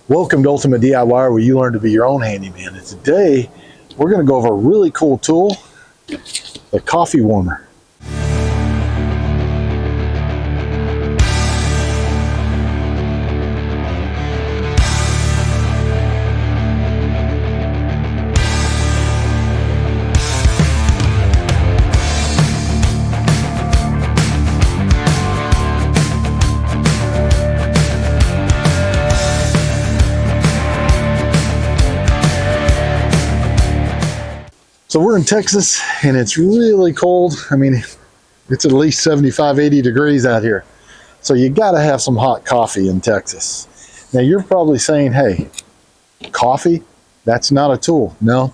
Welcome to Ultimate DIY, where you learn to be your own handyman. And today, we're going to go over a really cool tool, the coffee warmer. So we're in Texas and it's really cold. I mean, it's at least 75, 80 degrees out here. So you got to have some hot coffee in Texas. Now you're probably saying, hey, coffee, that's not a tool. No,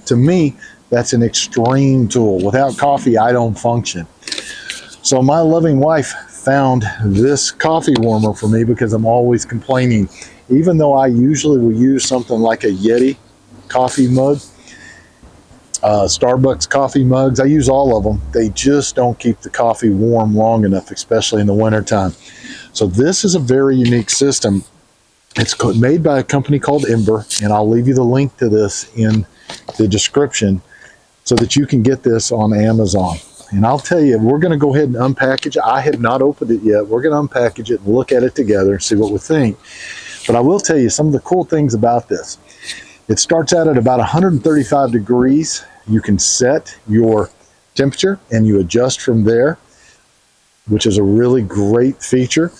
to me, that's an extreme tool. Without coffee, I don't function. So my loving wife found this coffee warmer for me because I'm always complaining. Even though I usually will use something like a Yeti coffee mug, Starbucks coffee mugs, I use all of them. They just don't keep the coffee warm long enough, especially in the wintertime. So this is a very unique system. It's made by a company called Ember, and I'll leave you the link to this in the description so that you can get this on Amazon. And I'll tell you, we're going to go ahead and unpackage it. I have not opened it yet. We're going to unpackage it and look at it together and see what we think. But I will tell you some of the cool things about this. It starts out at about 135 degrees. You can set your temperature and you adjust from there, which is a really great feature.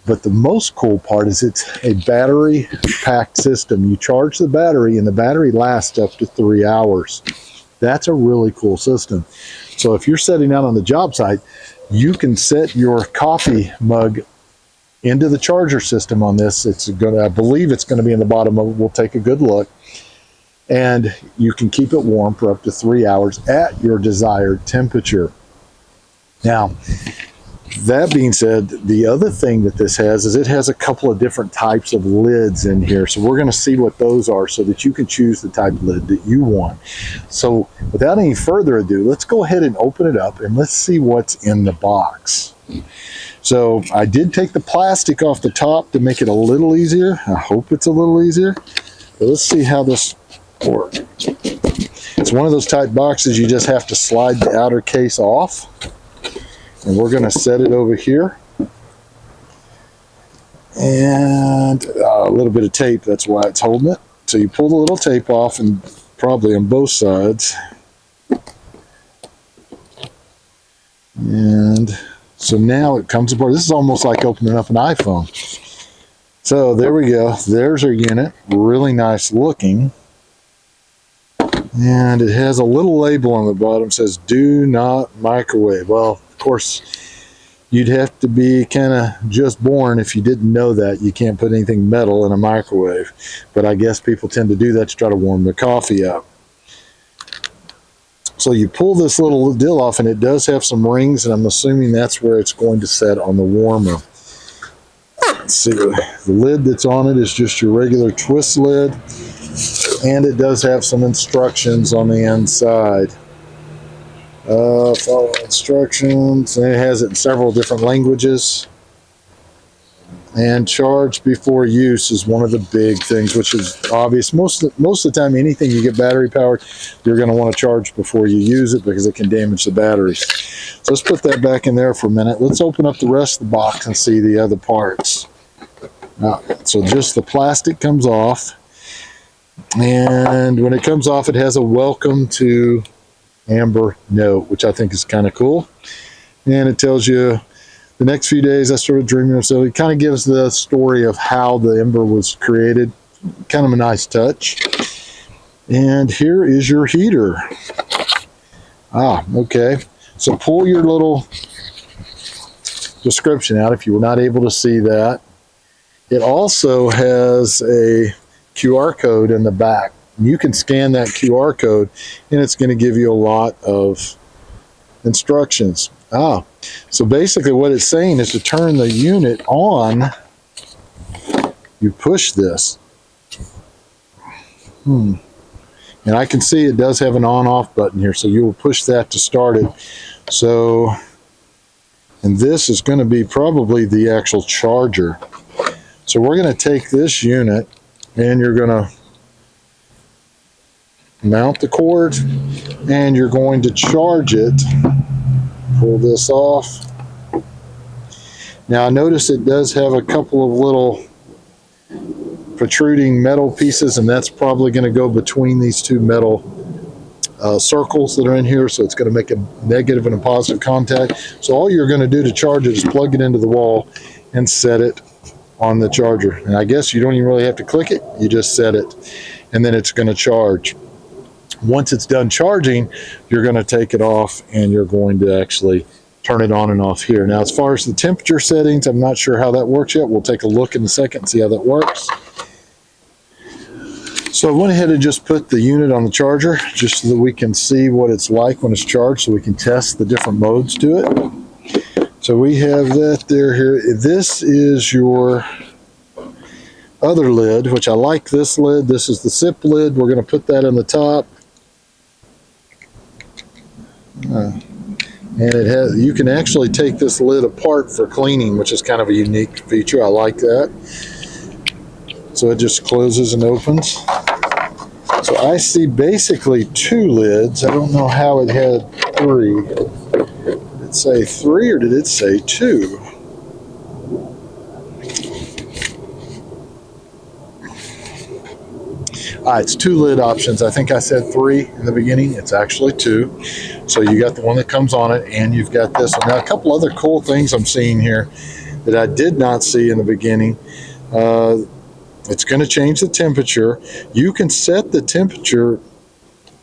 But the most cool part is it's a battery packed system. You charge the battery and the battery lasts up to 3 hours. That's a really cool system. So if you're setting out on the job site, you can set your coffee mug into the charger system on this. I believe it's going to be in the bottom of it. We'll take a good look. And you can keep it warm for up to 3 hours at your desired temperature. Now, that being said, the other thing that this has is it has a couple of different types of lids in here. So we're going to see what those are so that you can choose the type of lid that you want. So without any further ado, let's go ahead and open it up and let's see what's in the box. So I did take the plastic off the top to make it a little easier. I hope it's a little easier. But let's see how this works. It's one of those type boxes you just have to slide the outer case off. And we're going to set it over here. And a little bit of tape, that's why it's holding it. So you pull the little tape off, and probably on both sides. And so now it comes apart. This is almost like opening up an iPhone. So there we go. There's our unit. Really nice looking. And it has a little label on the bottom that says, do not microwave. Well, of course, you'd have to be kind of just born if you didn't know that. You can't put anything metal in a microwave. But I guess people tend to do that to try to warm their coffee up. So you pull this little deal off, and it does have some rings, and I'm assuming that's where it's going to set on the warmer. Let's see, the lid that's on it is just your regular twist lid. And it does have some instructions on the inside. Follow instructions. And it has it in several different languages. And charge before use is one of the big things, which is obvious. Most of the time, anything you get battery powered, you're going to want to charge before you use it because it can damage the batteries. So let's put that back in there for a minute. Let's open up the rest of the box and see the other parts. So just the plastic comes off. And when it comes off, it has a welcome to Amber note, which I think is kind of cool. And it tells you the next few days I started dreaming of. So it kind of gives the story of how the Ember was created. Kind of a nice touch. And here is your heater. Okay. So pull your little description out if you were not able to see that. It also has a QR code in the back. You can scan that QR code and it's going to give you a lot of instructions. So basically what it's saying is to turn the unit on, you push this. And I can see it does have an on-off button here, so you will push that to start it. And this is going to be probably the actual charger. So we're going to take this unit and you're going to mount the cord and you're going to charge it. Pull this off. Now I notice it does have a couple of little protruding metal pieces, and that's probably going to go between these two metal circles that are in here, so it's going to make a negative and a positive contact. So all you're going to do to charge it is plug it into the wall and set it on the charger. And I guess you don't even really have to click it, you just set it, and then it's going to charge. Once it's done charging, you're going to take it off and you're going to actually turn it on and off here. Now, as far as the temperature settings, I'm not sure how that works yet. We'll take a look in a second and see how that works. So I went ahead and just put the unit on the charger just so that we can see what it's like when it's charged, so we can test the different modes to it. So we have that there here. This is your other lid, which I like this lid. This is the sip lid. We're going to put that on the top. And it has, you can actually take this lid apart for cleaning, which is kind of a unique feature. I like that. So it just closes and opens. So I see basically two lids. I don't know how it had three. Did it say three or did it say two? It's two lid options. I think I said three in the beginning. It's actually two. So you got the one that comes on it, and you've got this one. Now, a couple other cool things I'm seeing here that I did not see in the beginning. It's going to change the temperature. You can set the temperature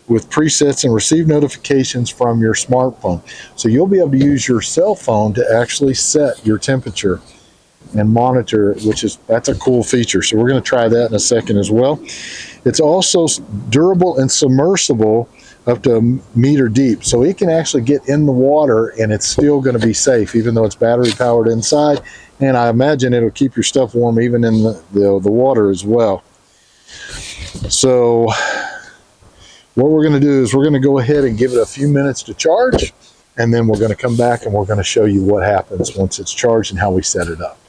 with presets and receive notifications from your smartphone. So you'll be able to use your cell phone to actually set your temperature and monitor it, that's a cool feature. So we're going to try that in a second as well. It's also durable and submersible up to a meter deep. So it can actually get in the water and it's still going to be safe, even though it's battery powered inside. And I imagine it'll keep your stuff warm even in the water as well. So what we're going to do is we're going to go ahead and give it a few minutes to charge. And then we're going to come back and we're going to show you what happens once it's charged and how we set it up.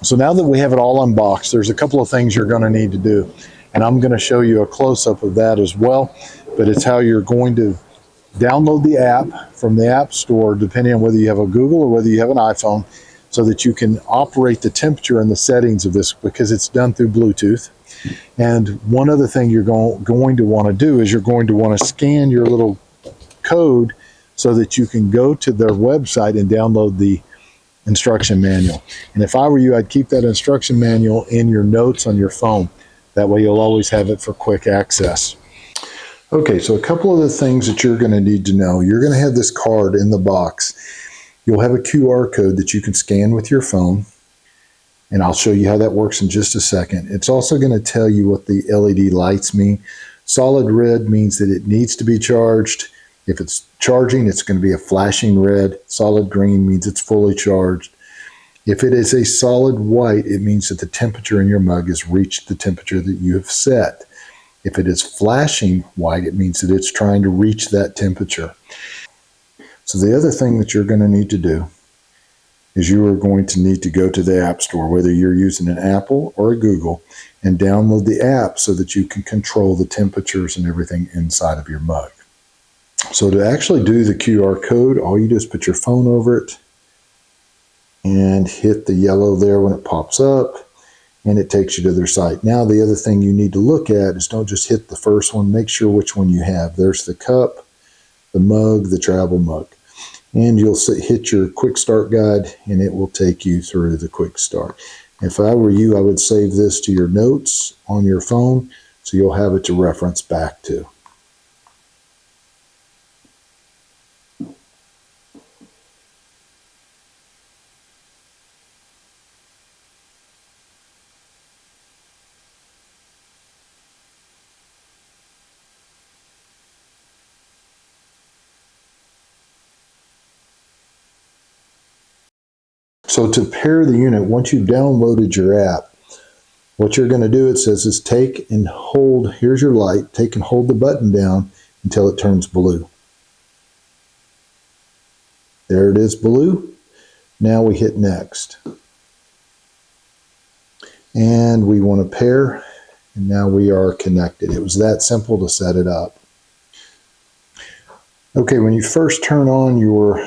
So now that we have it all unboxed, there's a couple of things you're going to need to do. And I'm going to show you a close-up of that as well. But it's how you're going to download the app from the App Store, depending on whether you have a Google or whether you have an iPhone, so that you can operate the temperature and the settings of this, because it's done through Bluetooth. And one other thing you're going to want to do is you're going to want to scan your little code so that you can go to their website and download the instruction manual. And if I were you, I'd keep that instruction manual in your notes on your phone. That way you'll always have it for quick access. Okay, so a couple of the things that you're going to need to know. You're going to have this card in the box. You'll have a QR code that you can scan with your phone, and I'll show you how that works in just a second. It's also going to tell you what the LED lights mean. Solid red means that it needs to be charged. If it's charging, it's going to be a flashing red. Solid green means it's fully charged. If it is a solid white, it means that the temperature in your mug has reached the temperature that you have set. If it is flashing white, it means that it's trying to reach that temperature. So the other thing that you're going to need to do is you are going to need to go to the App Store, whether you're using an Apple or a Google, and download the app so that you can control the temperatures and everything inside of your mug. So to actually do the QR code, all you do is put your phone over it and hit the yellow there when it pops up, and it takes you to their site. Now, the other thing you need to look at is don't just hit the first one. Make sure which one you have. There's the cup, the mug, the travel mug. And you'll hit your quick start guide, and it will take you through the quick start. If I were you, I would save this to your notes on your phone so you'll have it to reference back to. So to pair the unit, once you've downloaded your app, what you're going to do, it says, is take and hold, here's your light, take and hold the button down until it turns blue. There it is, blue. Now we hit next. And we want to pair, and now we are connected. It was that simple to set it up. Okay, when you first turn on your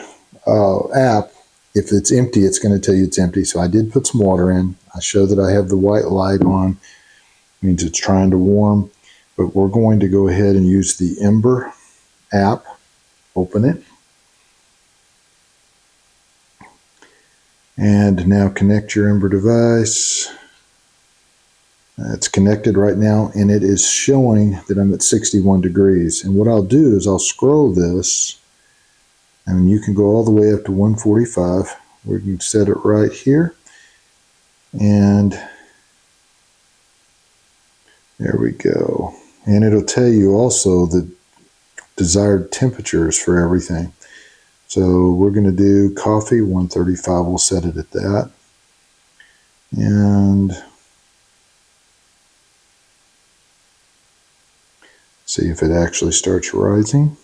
app, if it's empty, it's going to tell you it's empty. So I did put some water in. I show that I have the white light on. It means it's trying to warm. But we're going to go ahead and use the Ember app. Open it. And now connect your Ember device. It's connected right now, and it is showing that I'm at 61 degrees. And what I'll do is I'll scroll this, and you can go all the way up to 145. We can set it right here. And there we go. And it'll tell you also the desired temperatures for everything. So we're going to do coffee, 135. We'll set it at that. And see if it actually starts rising.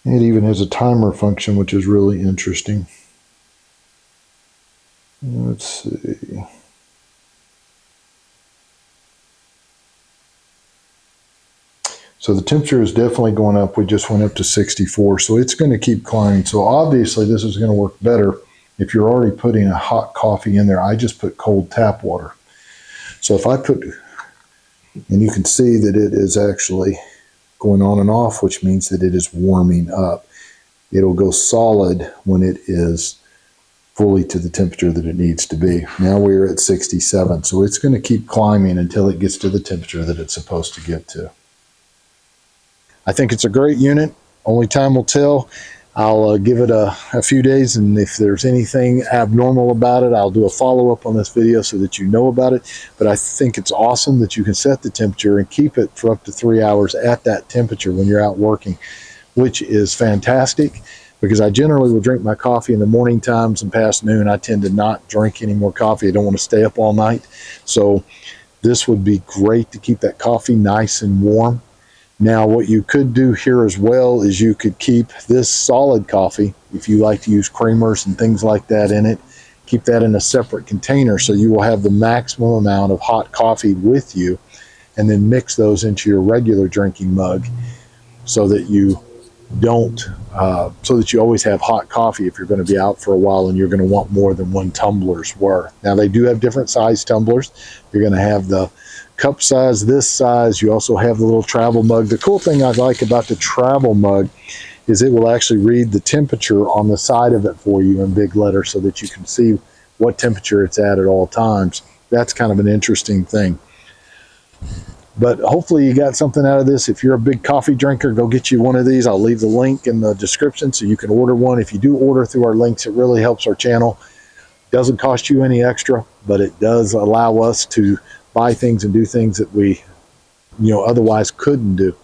It even has a timer function, which is really interesting. Let's see. So the temperature is definitely going up. We just went up to 64, so it's going to keep climbing. So obviously this is going to work better if you're already putting a hot coffee in there. I just put cold tap water. So if I put, and you can see that it is actually going on and off, which means that it is warming up. It'll go solid when it is fully to the temperature that it needs to be. Now we're at 67, so it's going to keep climbing until it gets to the temperature that it's supposed to get to. I think it's a great unit. Only time will tell. I'll give it a few days, and if there's anything abnormal about it, I'll do a follow-up on this video so that you know about it. But I think it's awesome that you can set the temperature and keep it for up to 3 hours at that temperature when you're out working, which is fantastic, because I generally will drink my coffee in the morning times and past noon. I tend to not drink any more coffee. I don't want to stay up all night. So this would be great to keep that coffee nice and warm. Now, what you could do here as well is you could keep this solid coffee, if you like to use creamers and things like that in it, keep that in a separate container so you will have the maximum amount of hot coffee with you, and then mix those into your regular drinking mug so that you don't, so that you always have hot coffee if you're going to be out for a while and you're going to want more than one tumbler's worth. Now, they do have different size tumblers. You're going to have the cup size, this size. You also have the little travel mug. The cool thing I like about the travel mug is it will actually read the temperature on the side of it for you in big letters so that you can see what temperature it's at all times. That's kind of an interesting thing. But hopefully you got something out of this. If you're a big coffee drinker, go get you one of these. I'll leave the link in the description so you can order one. If you do order through our links, it really helps our channel. Doesn't cost you any extra, but it does allow us to buy things and do things that we, otherwise couldn't do.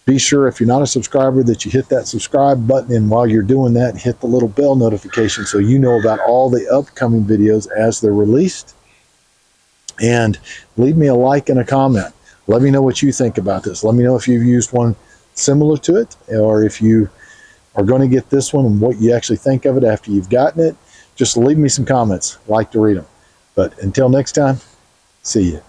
Be sure, if you're not a subscriber, that you hit that subscribe button, and while you're doing that, hit the little bell notification so you know about all the upcoming videos as they're released. And leave me a like and a comment. Let me know what you think about this. Let me know if you've used one similar to it, or if you are going to get this one and what you actually think of it after you've gotten it. Just leave me some comments. I like to read them. But until next time, see you.